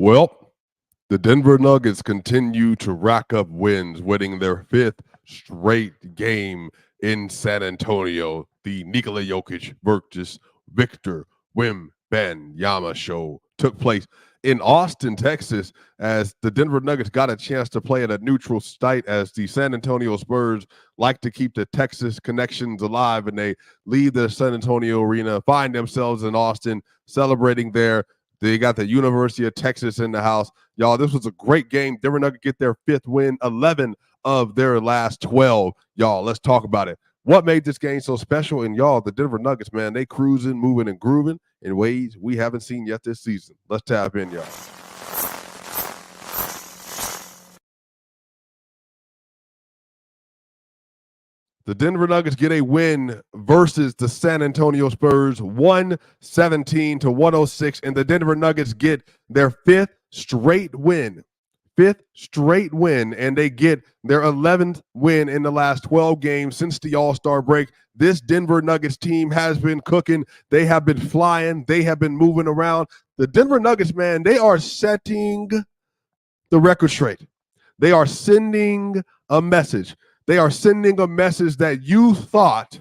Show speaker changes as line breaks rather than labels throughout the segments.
Well, the Denver Nuggets continue to rack up wins, winning their fifth straight game in San Antonio. The Nikola Jokic versus Victor Wembanyama show took place in Austin, Texas, as the Denver Nuggets got a chance to play at a neutral site, as the San Antonio Spurs like to keep the Texas connections alive, and they leave the San Antonio arena, find themselves in Austin, celebrating there. They got the University of Texas in the house. Y'all, this was a great game. Denver Nuggets get their fifth win, 11 of their last 12. Y'all, let's talk about it. What made this game so special? And y'all, the Denver Nuggets, man, they cruising, moving, and grooving in ways we haven't seen yet this season. Let's tap in, y'all. The Denver Nuggets get a win versus the San Antonio Spurs, 117-106, and the Denver Nuggets get their fifth straight win, and they get their 11th win in the last 12 games since the All-Star break. This Denver Nuggets team has been cooking. They have been flying. They have been moving around. The Denver Nuggets, man, they are setting the record straight. They are sending a message. They are sending a message that you thought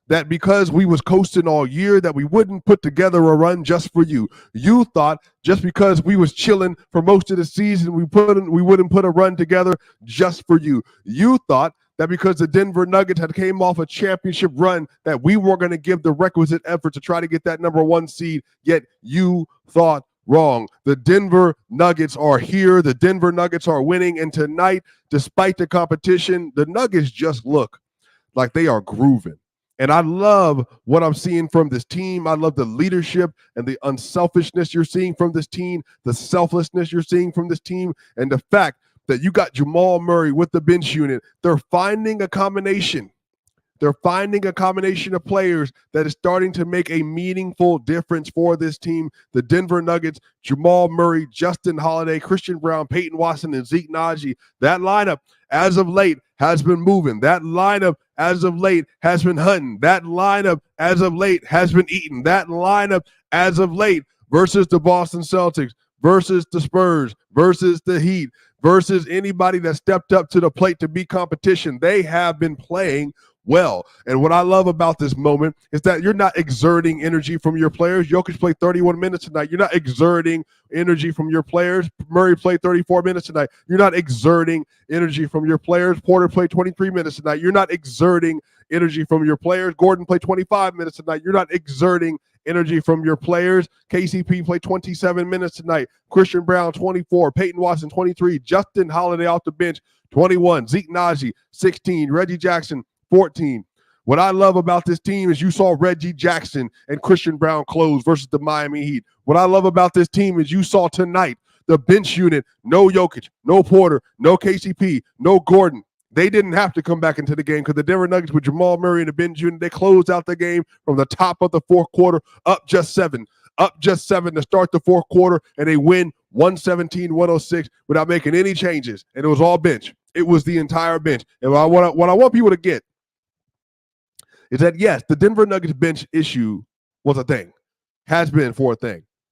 that because we was coasting all year that we wouldn't put together a run just for you. You thought just because we was chilling for most of the season we wouldn't put a run together just for you. You thought that because the Denver Nuggets had came off a championship run that we weren't going to give the requisite effort to try to get that number one seed, yet you thought wrong. The Denver Nuggets are here. The Denver Nuggets are winning. And tonight, despite the competition, the Nuggets just look like they are grooving. And I love what I'm seeing from this team. I love the leadership and the unselfishness you're seeing from this team, the selflessness you're seeing from this team, and the fact that you got Jamal Murray with the bench unit. They're finding a combination. They're finding a combination of players that is starting to make a meaningful difference for this team. The Denver Nuggets, Jamal Murray, Justin Holiday, Christian Brown, Peyton Watson, and Zeke Naji. That lineup, as of late, has been moving. That lineup, as of late, has been hunting. That lineup, as of late, has been eating. That lineup, as of late, versus the Boston Celtics, versus the Spurs, versus the Heat, versus anybody that stepped up to the plate to be competition. They have been playing well. And what I love about this moment is that you're not exerting energy from your players. Jokic played 31 minutes tonight. You're not exerting energy from your players. Murray played 34 minutes tonight. You're not exerting energy from your players. Porter played 23 minutes tonight. You're not exerting energy from your players. Gordon played 25 minutes tonight. You're not exerting energy from your players. KCP played 27 minutes tonight. Christian Brown, 24. Peyton Watson, 23. Justin Holiday off the bench, 21. Zeke Naji, 16. Reggie Jackson, 14. What I love about this team is you saw Reggie Jackson and Christian Brown close versus the Miami Heat. What I love about this team is you saw tonight the bench unit, no Jokic, no Porter, no KCP, no Gordon. They didn't have to come back into the game because the Denver Nuggets with Jamal Murray and the bench unit, they closed out the game from the top of the fourth quarter, up just seven to start the fourth quarter, and they win 117-106 without making any changes. And it was all bench. It was the entire bench. And what I want people to get is that, yes, the Denver Nuggets bench issue was a thing, has been for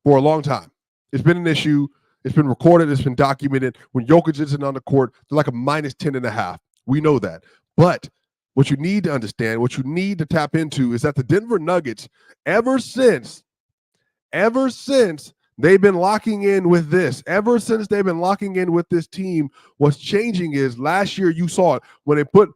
a long time. It's been an issue. It's been recorded. It's been documented. When Jokic isn't on the court, they're like a minus 10.5. We know that. But what you need to understand, what you need to tap into is that the Denver Nuggets, ever since they've been locking in with this, team, what's changing is last year you saw it when they put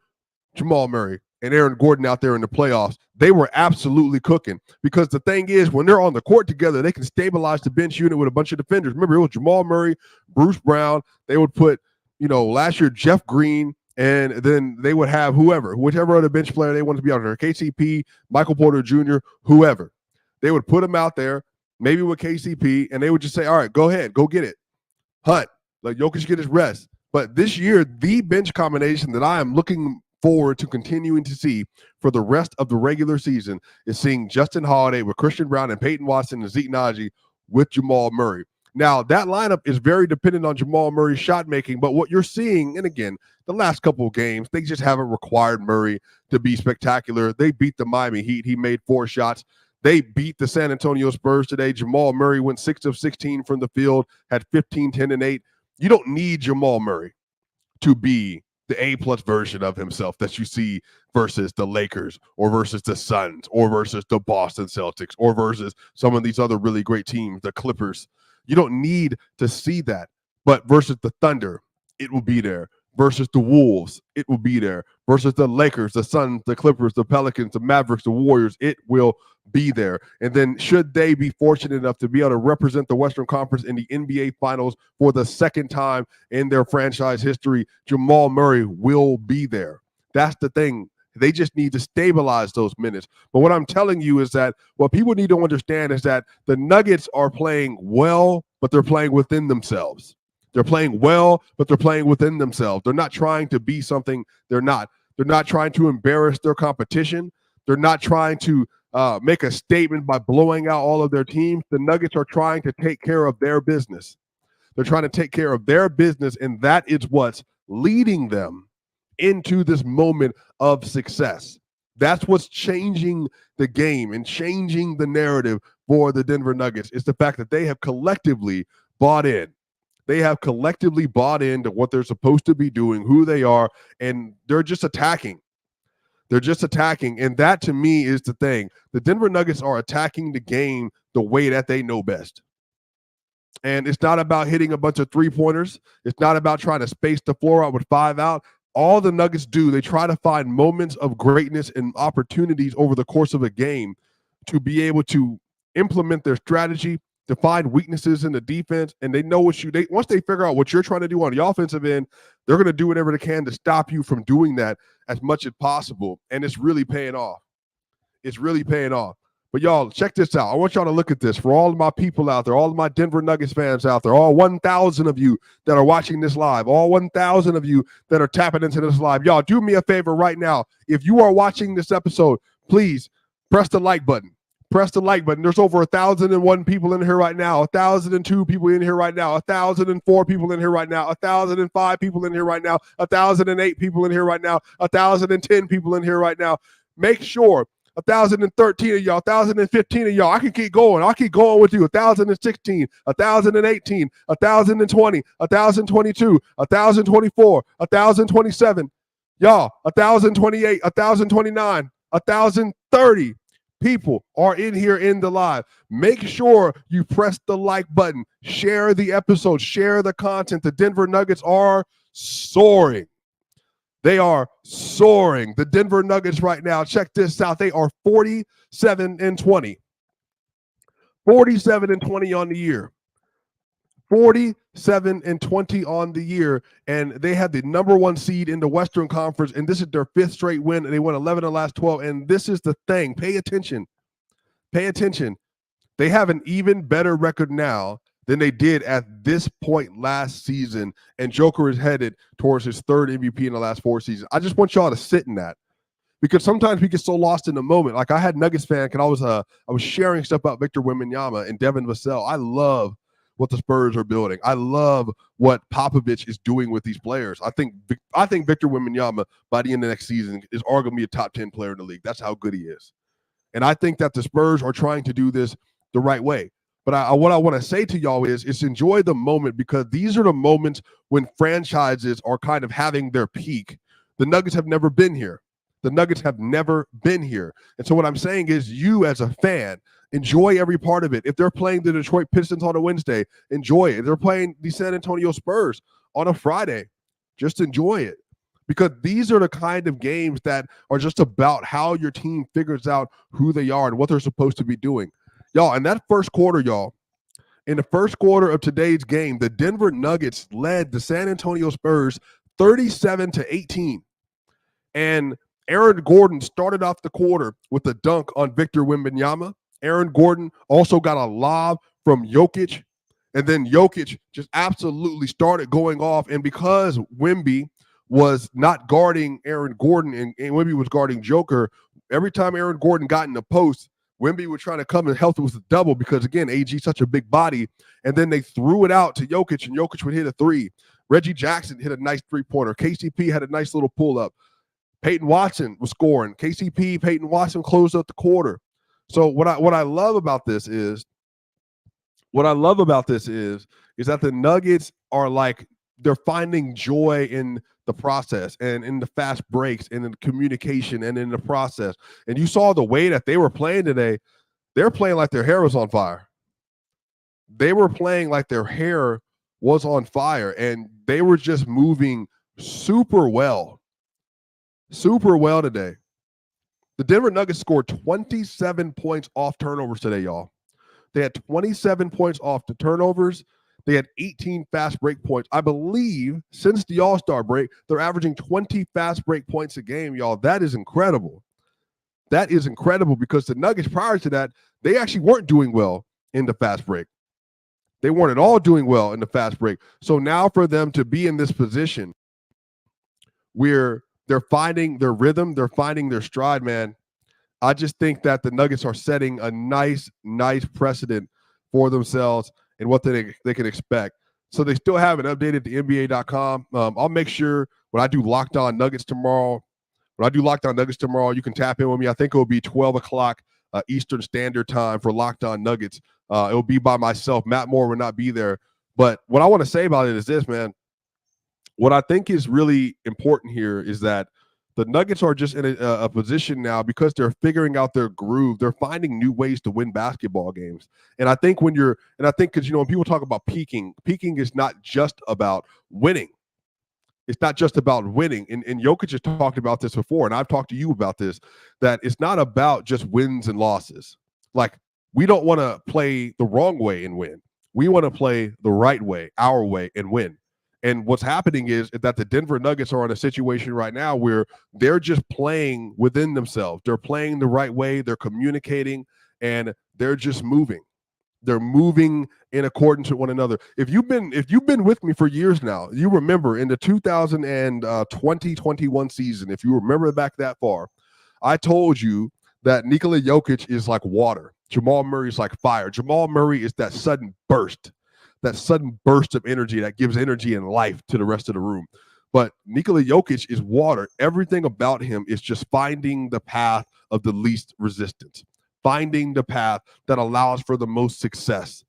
Jamal Murray and Aaron Gordon out there in the playoffs. They were absolutely cooking because the thing is, when they're on the court together, they can stabilize the bench unit with a bunch of defenders. Remember, it was Jamal Murray, Bruce Brown. They would put, last year, Jeff Green, and then they would have whichever other bench player they wanted to be out there, KCP, Michael Porter Jr., whoever. They would put them out there, maybe with KCP, and they would just say, all right, go ahead, go get it. Hunt, let Jokic get his rest. But this year, the bench combination that I am looking forward to continuing to see for the rest of the regular season is seeing Justin Holiday with Christian Brown and Peyton Watson and Zeke Naji with Jamal Murray. Now, that lineup is very dependent on Jamal Murray's shot making, but what you're seeing, and again, the last couple of games, they just haven't required Murray to be spectacular. They beat the Miami Heat. He made 4 shots. They beat the San Antonio Spurs today. Jamal Murray went 6 of 16 from the field, had 15, 10, and 8. You don't need Jamal Murray to be the A-plus version of himself that you see versus the Lakers or versus the Suns or versus the Boston Celtics or versus some of these other really great teams, the Clippers. You don't need to see that. But versus the Thunder, it will be there. Versus the Wolves, it will be there. Versus the Lakers, the Suns, the Clippers, the Pelicans, the Mavericks, the Warriors, it will be there. And then should they be fortunate enough to be able to represent the Western Conference in the NBA Finals for the second time in their franchise history, Jamal Murray will be there. That's the thing. They just need to stabilize those minutes. But what I'm telling you is that what people need to understand is that the Nuggets are playing well, but they're playing within themselves. They're playing well, but they're playing within themselves. They're not trying to be something they're not. They're not trying to embarrass their competition. They're not trying to make a statement by blowing out all of their teams. The Nuggets are trying to take care of their business. They're trying to take care of their business, and that is what's leading them into this moment of success. That's what's changing the game and changing the narrative for the Denver Nuggets. Is the fact that they have collectively bought in. They have collectively bought into what they're supposed to be doing, who they are, and they're just attacking. They're just attacking, and that to me is the thing. The Denver Nuggets are attacking the game the way that they know best. And it's not about hitting a bunch of three-pointers. It's not about trying to space the floor out with 5 out. All the Nuggets do, they try to find moments of greatness and opportunities over the course of a game to be able to implement their strategy, to find weaknesses in the defense, and they know what once they figure out what you're trying to do on the offensive end, they're going to do whatever they can to stop you from doing that as much as possible, and it's really paying off. It's really paying off. But y'all, check this out. I want y'all to look at this. For all of my people out there, all of my Denver Nuggets fans out there, all 1,000 of you that are watching this live, all 1,000 of you that are tapping into this live, y'all, do me a favor right now. If you are watching this episode, please press the like button. Press the like button. There's over 1,001 people in here right now, 1,002 people in here right now, 1,004 people in here right now, 1,005 people in here right now, 1,008 people in here right now, 1,010 people in here right now. Make sure 1,013 of y'all, 1,015 of y'all. I can keep going. I'll keep going with you. 1,016, 1,018, 1,020, 1,022, 1,024, 1,027. Y'all, 1,028, 1,029, 1,030 people are in here in the live. Make sure you press the like button. Share the episode. Share the content. The Denver Nuggets are soaring. They are soaring. The Denver Nuggets right now, check this out. They are 47-20. 47-20 on the year. 47-20 on the year, and they had the number 1 seed in the Western Conference, and this is their 5th straight win, and they won 11 of the last 12, and this is the thing. Pay attention. Pay attention. They have an even better record now than they did at this point last season, and Joker is headed towards his 3rd MVP in the last 4 seasons. I just want y'all to sit in that, because sometimes we get so lost in the moment. Like I had Nuggets fan, and I was sharing stuff about Victor Wembanyama and Devin Vassell. I love what the Spurs are building. I love what Popovich is doing with these players. I think Victor Wembanyama by the end of next season is arguably a top 10 player in the league. That's how good he is. And I think that the Spurs are trying to do this the right way. But what I want to say to y'all is enjoy the moment, because these are the moments when franchises are kind of having their peak. The Nuggets have never been here. The Nuggets have never been here. And so what I'm saying is, you as a fan, enjoy every part of it. If they're playing the Detroit Pistons on a Wednesday, enjoy it. If they're playing the San Antonio Spurs on a Friday, just enjoy it. Because these are the kind of games that are just about how your team figures out who they are and what they're supposed to be doing. Y'all, in that first quarter, in the first quarter of today's game, the Denver Nuggets led the San Antonio Spurs 37-18. And Aaron Gordon started off the quarter with a dunk on Victor Wembanyama. Aaron Gordon also got a lob from Jokic. And then Jokic just absolutely started going off. And because Wemby was not guarding Aaron Gordon and Wemby was guarding Joker, every time Aaron Gordon got in the post, Wemby was trying to come and help it with a double because, again, AG such a big body. And then they threw it out to Jokic, and Jokic would hit a 3. Reggie Jackson hit a nice 3-pointer. KCP had a nice little pull-up. Peyton Watson was scoring. KCP, Peyton Watson closed up the quarter. So what I love about this is that the Nuggets are like they're finding joy in the process and in the fast breaks and in the communication and in the process. And you saw the way that they were playing today. They're playing like their hair was on fire. They were playing like their hair was on fire, and they were just moving super well today. The Denver Nuggets scored 27 points off turnovers today, y'all. They had 27 points off the turnovers. They had 18 fast break points. I believe since the All-Star break, they're averaging 20 fast break points a game, y'all. That is incredible. That is incredible because the Nuggets prior to that, they actually weren't doing well in the fast break. They weren't at all doing well in the fast break. So now for them to be in this position where they're finding their rhythm, they're finding their stride, man, I just think that the Nuggets are setting a nice precedent for themselves and what they can expect. So they still haven't updated the NBA.com. I'll make sure when I do Locked On Nuggets tomorrow, you can tap in with me. I think it will be 12 o'clock Eastern Standard Time for Locked On Nuggets. It will be by myself. Matt Moore will not be there. But what I want to say about it is this, man. What I think is really important here is that the Nuggets are just in a position now because they're figuring out their groove. They're finding new ways to win basketball games. And I think because, when people talk about peaking is not just about winning. It's not just about winning. And Jokic has talked about this before, and I've talked to you about this, that it's not about just wins and losses. Like, we don't want to play the wrong way and win. We want to play the right way, our way, and win. And what's happening is that the Denver Nuggets are in a situation right now where they're just playing within themselves. They're playing the right way. They're communicating, and they're just moving. They're moving in accordance with one another. If you've been with me for years now, you remember in the 2020-21 season, if you remember back that far, I told you that Nikola Jokic is like water. Jamal Murray is like fire. Jamal Murray is that sudden burst of energy that gives energy and life to the rest of the room. But Nikola Jokic is water. Everything about him is just finding the path of the least resistance, finding the path that allows for the most success,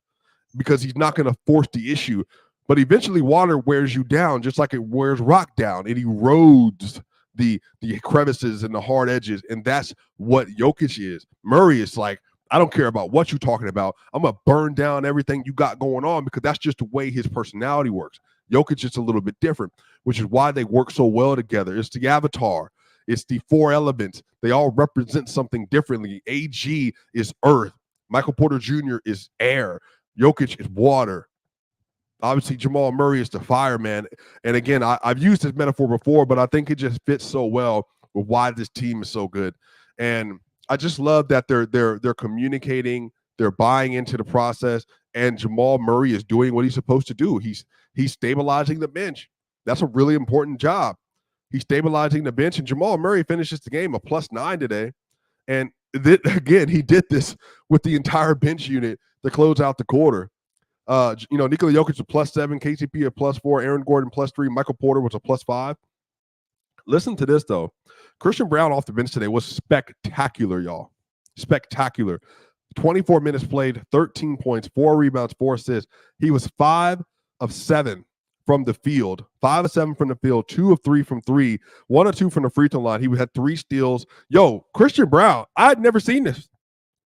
because he's not going to force the issue. But eventually water wears you down just like it wears rock down. It erodes the crevices and the hard edges, and that's what Jokic is. Murray is like, I don't care about what you're talking about. I'm going to burn down everything you got going on, because that's just the way his personality works. Jokic is a little bit different, which is why they work so well together. It's the avatar. It's the four elements. They all represent something differently. AG is earth. Michael Porter Jr. is air. Jokic is water. Obviously, Jamal Murray is the fireman. And again, I've used this metaphor before, but I think it just fits so well with why this team is so good. And I just love that they're communicating, they're buying into the process, and Jamal Murray is doing what he's supposed to do. He's stabilizing the bench. That's a really important job. He's stabilizing the bench, and Jamal Murray finishes the game a +9 today. And again, he did this with the entire bench unit to close out the quarter. Nikola Jokic a +7, KCP a +4, Aaron Gordon +3, Michael Porter was a +5. Listen to this, though. Christian Brown off the bench today was spectacular, y'all. Spectacular. 24 minutes played, 13 points, 4 rebounds, 4 assists. He was 5 of 7 from the field. 5 of 7 from the field, 2 of 3 from 3, 1 of 2 from the free throw line. He had 3 steals. Yo, Christian Brown, I had never seen this.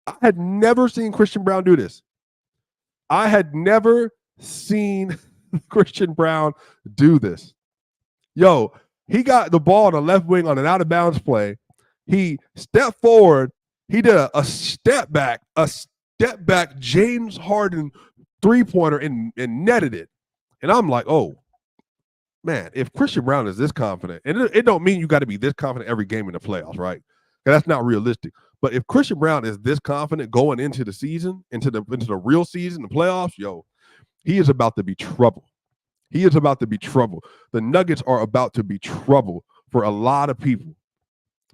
I had never seen Christian Brown do this. I had never seen Christian Brown do this. Yo, he got the ball on the left wing on an out-of-bounds play. He stepped forward. He did a step back James Harden three-pointer and netted it. And I'm like, oh, man, if Christian Brown is this confident, and it don't mean you got to be this confident every game in the playoffs, right? That's not realistic. But if Christian Brown is this confident going into the season, into the real season, the playoffs, yo, he is about to be trouble. He is about to be trouble. The Nuggets are about to be trouble for a lot of people.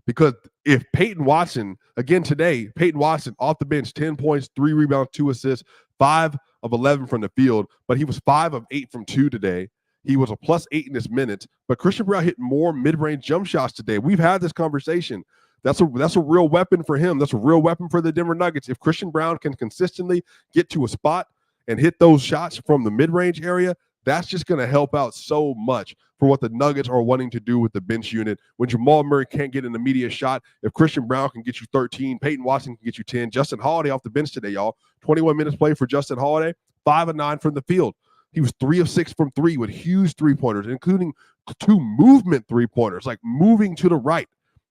Because if Peyton Watson, again today, Peyton Watson off the bench, 10 points, 3 rebounds, 2 assists, 5 of 11 from the field, but he was 5 of 8 from 2 today. He was a +8 in his minutes, but Christian Brown hit more mid-range jump shots today. We've had this conversation. That's a real weapon for him. That's a real weapon for the Denver Nuggets. If Christian Braun can consistently get to a spot and hit those shots from the mid-range area, that's just going to help out so much for what the Nuggets are wanting to do with the bench unit. When Jamal Murray can't get an immediate shot, if Christian Braun can get you 13, Peyton Watson can get you 10. Justin Holiday off the bench today, y'all. 21 minutes play for Justin Holiday, 5 of 9 from the field. He was 3 of 6 from 3 with huge three-pointers, including 2 movement three-pointers, like moving to the right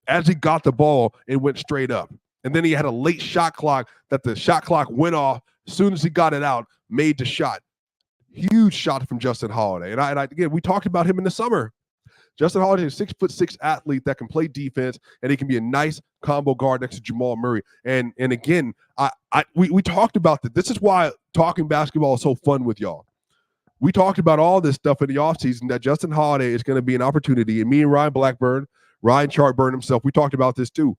as he got the ball and went straight up. And then he had a late shot clock that the shot clock went off as soon as he got it out, made the shot. Huge shot from Justin Holiday. And I again, we talked about him in the summer. Justin Holiday is a 6'6" athlete that can play defense, and he can be a nice combo guard next to Jamal Murray. And again, we talked about that. This is why talking basketball is so fun with y'all. We talked about all this stuff in the offseason, that Justin Holiday is going to be an opportunity. And me and Ryan Blackburn, Ryan Chartburn himself, we talked about this too.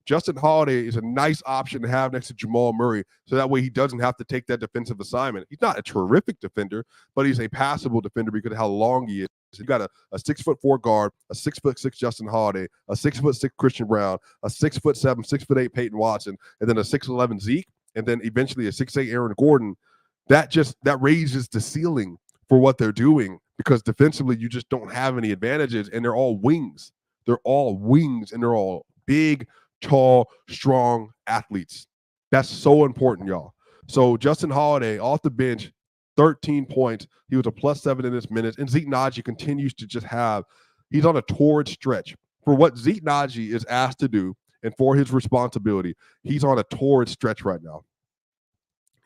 Justin Holiday is a nice option to have next to Jamal Murray, so that way he doesn't have to take that defensive assignment. He's not a terrific defender, but he's a passable defender because of how long he is. You got a 6'4" guard, a 6'6" Justin Holiday, a 6'6" Christian Braun, a 6'7", 6'8" Peyton Watson, and then a 6'11" Zeke, and then eventually a 6'8" Aaron Gordon. That raises the ceiling for what they're doing, because defensively you just don't have any advantages, and they're all wings. They're all wings, and they're all big, tall, strong athletes. That's so important, y'all. So Justin Holiday off the bench, 13 points. He was a +7 in his minutes. And Zek Naji continues to just he's on a torrid stretch. For what Zek Naji is asked to do and for his responsibility, he's on a torrid stretch right now.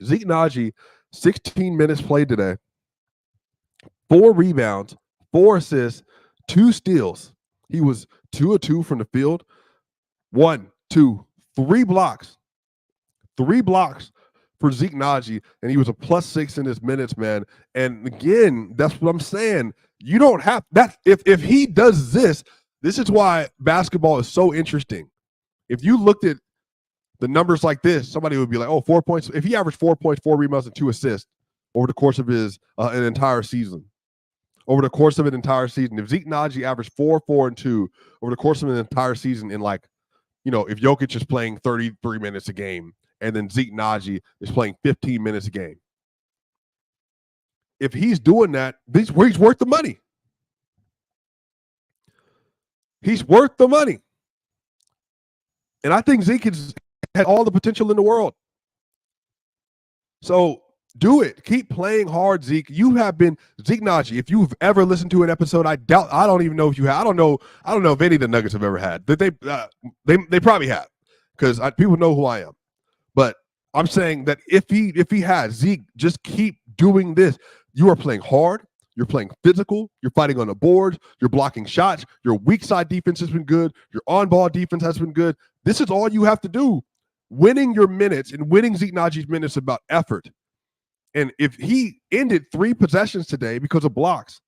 Zek Naji, 16 minutes played today, 4 rebounds, 4 assists, 2 steals. He was 2 of 2 from the field. 1, 2, 3 blocks. 3 blocks for Zek Naji, and he was a +6 in his minutes, man. And again, that's what I'm saying. You don't have that. If he does this is why basketball is so interesting. If you looked at the numbers like this, somebody would be like, oh, 4 points. If he averaged 4 points, 4 rebounds, and 2 assists over the course of his an entire season. Over the course of an entire season. If Zek Naji averaged 4, 4, and 2 over the course of an entire season in, like, if Jokic is playing 33 minutes a game and then Zek Naji is playing 15 minutes a game, if he's doing that, he's worth the money. He's worth the money. And I think Zeke has had all the potential in the world. So do it. Keep playing hard, Zeke. You have been Zek Naji. If you've ever listened to an episode, I don't even know if you have. I don't know if any of the Nuggets have ever had. They probably have, because people know who I am. But I'm saying that if he has, Zeke, just keep doing this. You are playing hard. You're playing physical. You're fighting on the boards. You're blocking shots. Your weak side defense has been good. Your on-ball defense has been good. This is all you have to do. Winning your minutes and winning Zek Naji's minutes is about effort. And if he ended 3 possessions today because of blocks,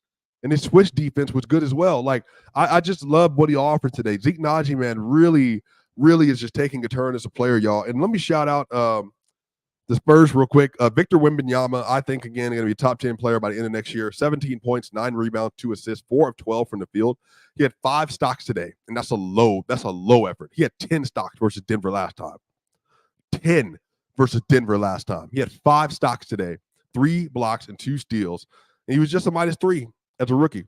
and his switch defense was good as well. Like, I just love what he offered today. Zek Naji, man, really, really is just taking a turn as a player, y'all. And let me shout out the Spurs real quick. Victor Wembanyama, I think, again, going to be a top 10 player by the end of next year. 17 points, 9 rebounds, 2 assists, 4 of 12 from the field. He had 5 stocks today, and that's a low effort. He had 10 stocks versus Denver last time. 10 versus Denver last time. He had 5 stocks today, 3 blocks, and 2 steals. And he was just a -3 as a rookie.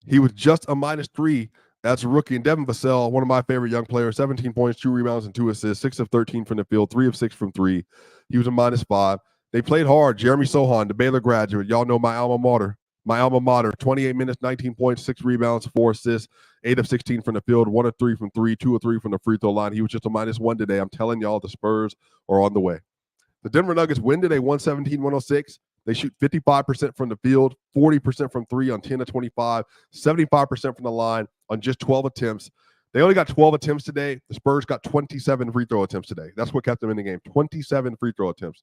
He was just a -3 as a rookie. And Devin Vassell, one of my favorite young players, 17 points, 2 rebounds, and 2 assists, 6 of 13 from the field, 3 of 6 from 3. He was a -5. They played hard. Jeremy Sohan, the Baylor graduate. Y'all know my alma mater. 28 minutes, 19 points, 6 rebounds, 4 assists, 8 of 16 from the field, 1 of 3 from 3, 2 of 3 from the free throw line. He was just a -1 today. I'm telling y'all, the Spurs are on the way. The Denver Nuggets win today, 117-106. They shoot 55% from the field, 40% from 3 on 10 of 25, 75% from the line on just 12 attempts. They only got 12 attempts today. The Spurs got 27 free throw attempts today. That's what kept them in the game, 27 free throw attempts.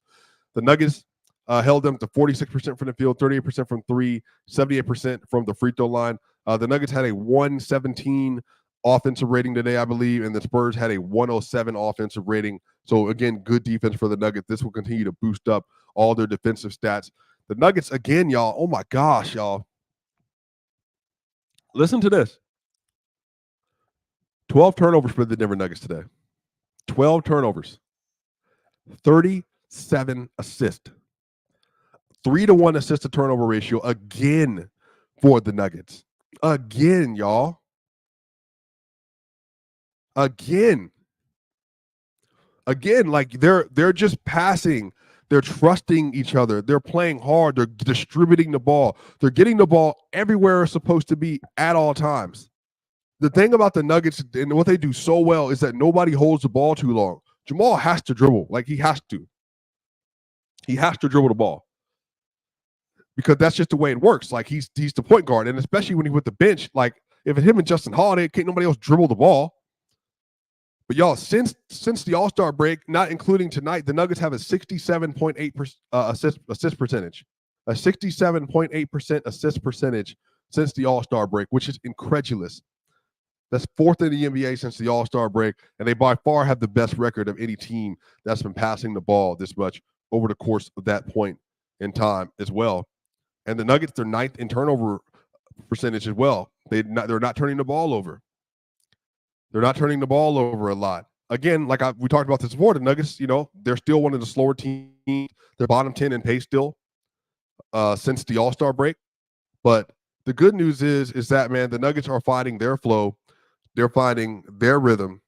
The Nuggets held them to 46% from the field, 38% from 3, 78% from the free throw line. The Nuggets had a 117 offensive rating today, I believe, and the Spurs had a 107 offensive rating. So, again, good defense for the Nuggets. This will continue to boost up all their defensive stats. The Nuggets, again, y'all, oh my gosh, y'all. Listen to this. 12 turnovers for the Denver Nuggets today. 12 turnovers. 37 assists. 3-to-1 assist to turnover ratio again for the Nuggets. Again, y'all. Again, like they're just passing. They're trusting each other. They're playing hard. They're distributing the ball. They're getting the ball everywhere it's supposed to be at all times. The thing about the Nuggets and what they do so well is that nobody holds the ball too long. Jamal has to dribble. Like, he has to. He has to dribble the ball because that's just the way it works. Like, he's the point guard, and especially when he's with the bench, like, if it's him and Justin Holiday, can't nobody else dribble the ball. But y'all, since the All-Star break, not including tonight, the Nuggets have a 67.8% assist percentage. A 67.8% assist percentage since the All-Star break, which is incredulous. That's fourth in the NBA since the All-Star break, and they by far have the best record of any team that's been passing the ball this much over the course of that point in time as well. And the Nuggets, they're ninth in turnover percentage as well. They're not turning the ball over. They're not turning the ball over a lot. Again, like we talked about this before, the Nuggets, they're still one of the slower teams. They're bottom 10 in pace still since the All-Star break. But the good news is that, man, the Nuggets are finding their flow. They're finding their rhythm.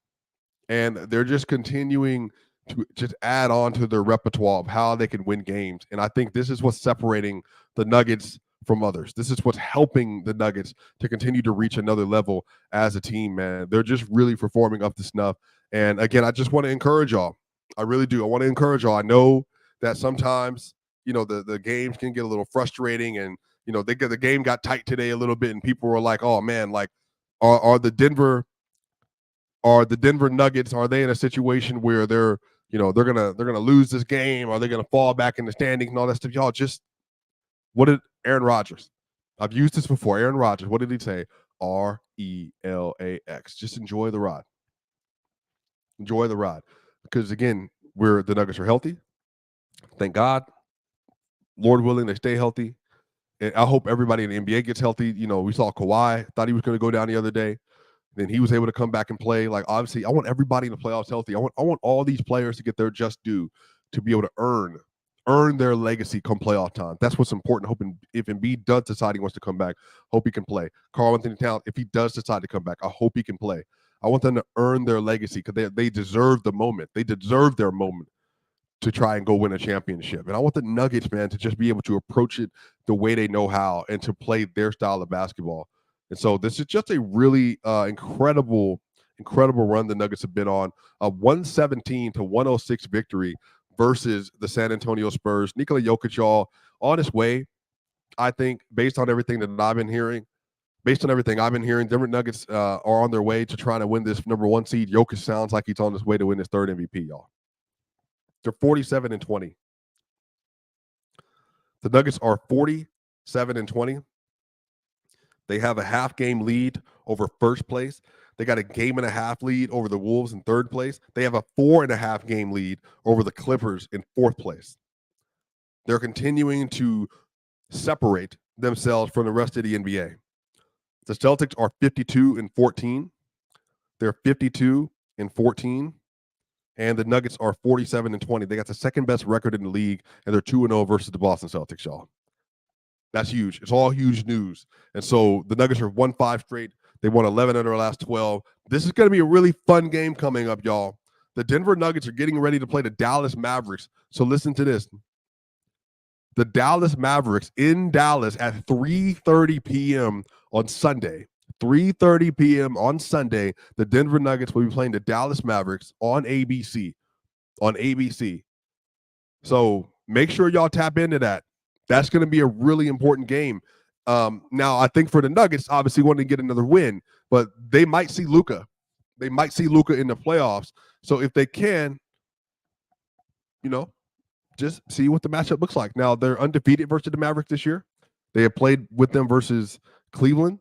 And they're just continuing to just add on to their repertoire of how they can win games. And I think this is what's separating the Nuggets from others. This is what's helping the Nuggets to continue to reach another level as a team, man. They're just really performing up to snuff. And again, I just want to encourage y'all. I really do. I want to encourage y'all. I know that sometimes, the games can get a little frustrating, and, the game got tight today a little bit, and people were like, oh man, like, are the Denver Nuggets, are they in a situation where they're gonna lose this game? Are they gonna fall back in the standings and all that stuff? Y'all, just, what did Aaron Rodgers? I've used this before. Aaron Rodgers, what did he say? RELAX. Just enjoy the ride. Enjoy the ride. Because again, the Nuggets are healthy. Thank God. Lord willing, they stay healthy. And I hope everybody in the NBA gets healthy. We saw Kawhi, thought he was going to go down the other day. Then he was able to come back and play. Like, obviously, I want everybody in the playoffs healthy. I want all these players to get their just due, to be able to earn their legacy come playoff time. That's what's important. Hoping if Embiid does decide he wants to come back, hope he can play. Karl-Anthony Towns, if he does decide to come back, I hope he can play. I want them to earn their legacy because they deserve the moment. They deserve their moment to try and go win a championship. And I want the Nuggets, man, to just be able to approach it the way they know how and to play their style of basketball. And so this is just a really incredible run the Nuggets have been on. A 117-106 victory versus the San Antonio Spurs. Nikola Jokic, y'all, on his way, I think, based on everything I've been hearing, Denver Nuggets are on their way to trying to win this number one seed. Jokic sounds like he's on his way to win his third MVP, y'all. They're 47-20. The Nuggets are 47-20. They have a half-game lead over first place. They got a game-and-a-half lead over the Wolves in third place. They have a 4.5-game lead over the Clippers in fourth place. They're continuing to separate themselves from the rest of the NBA. The Celtics are 52-14. They're 52-14. And the Nuggets are 47-20. They got the second-best record in the league, and they're 2-0 versus the Boston Celtics, y'all. That's huge. It's all huge news. And so the Nuggets have won 5 straight. They won 11 out of their last 12. This is going to be a really fun game coming up, y'all. The Denver Nuggets are getting ready to play the Dallas Mavericks. So listen to this. The Dallas Mavericks in Dallas at 3:30 p.m. on Sunday. 3:30 p.m. on Sunday, the Denver Nuggets will be playing the Dallas Mavericks on ABC. On ABC. So make sure y'all tap into that. That's going to be a really important game. Now, I think for the Nuggets, obviously wanting to get another win, but they might see Luka. They might see Luka in the playoffs. So if they can, just see what the matchup looks like. Now, they're undefeated versus the Mavericks this year. They have played with them versus Cleveland.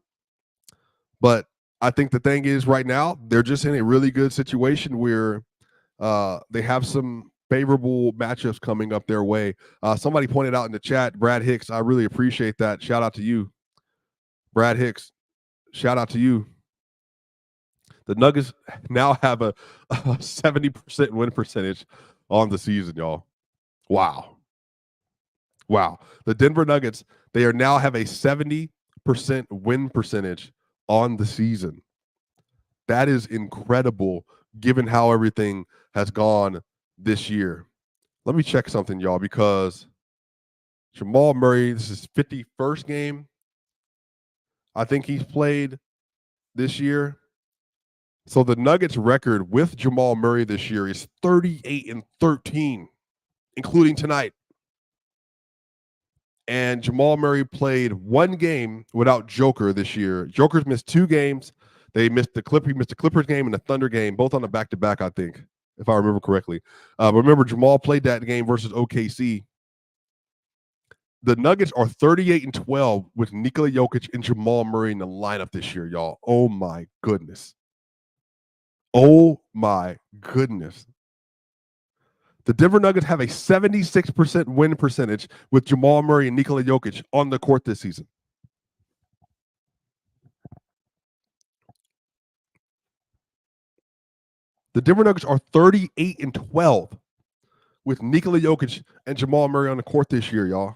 But I think the thing is right now, they're just in a really good situation where they have some favorable matchups coming up their way. Somebody pointed out in the chat, Brad Hicks. I really appreciate that. Shout out to you, Brad Hicks. Shout out to you. The Nuggets now have a 70% win percentage on the season, y'all. Wow. The Denver Nuggets, they are now have a 70% win percentage on the season. That is incredible given how everything has gone this year. Let me check something, y'all, because Jamal Murray, this is his 51st game I think he's played this year. So the Nuggets record with Jamal Murray this year is 38-13, including tonight. And Jamal Murray played one game without Joker this year. Joker's missed 2 games. He missed the Clippers game and the Thunder game, both on a back-to-back, I think, if I remember correctly. Remember, Jamal played that game versus OKC. The Nuggets are 38-12 with Nikola Jokic and Jamal Murray in the lineup this year, y'all. Oh, my goodness. Oh, my goodness. The Denver Nuggets have a 76% win percentage with Jamal Murray and Nikola Jokic on the court this season. The Denver Nuggets are 38-12 with Nikola Jokic and Jamal Murray on the court this year, y'all.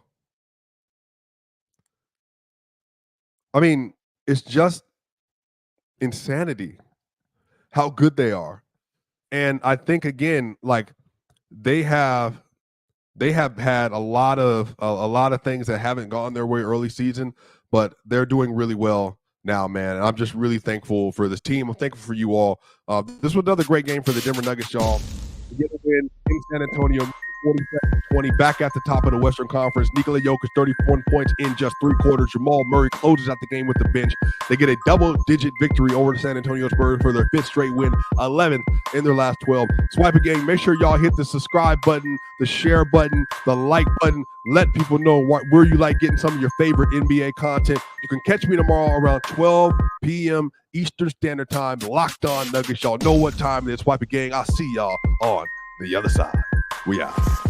I mean, it's just insanity how good they are. And I think, again, like, they have had a lot of things that haven't gone their way early season, but they're doing really well now, man. And I'm just really thankful for this team. I'm thankful for you all. This was another great game for the Denver Nuggets, y'all. To get a win in San Antonio, 47-20, back at the top of the Western Conference. Nikola Jokic, 31 points in just 3 quarters. Jamal Murray closes out the game with the bench. They get a double-digit victory over the San Antonio Spurs for their 5th straight win, 11 in their last 12. Swipa gang, make sure y'all hit the subscribe button, the share button, the like button. Let people know where you like getting some of your favorite NBA content. You can catch me tomorrow around 12 p.m. Eastern Standard Time. Locked On Nuggets. Y'all know what time it is. Swipa gang, I'll see y'all on the other side. We out.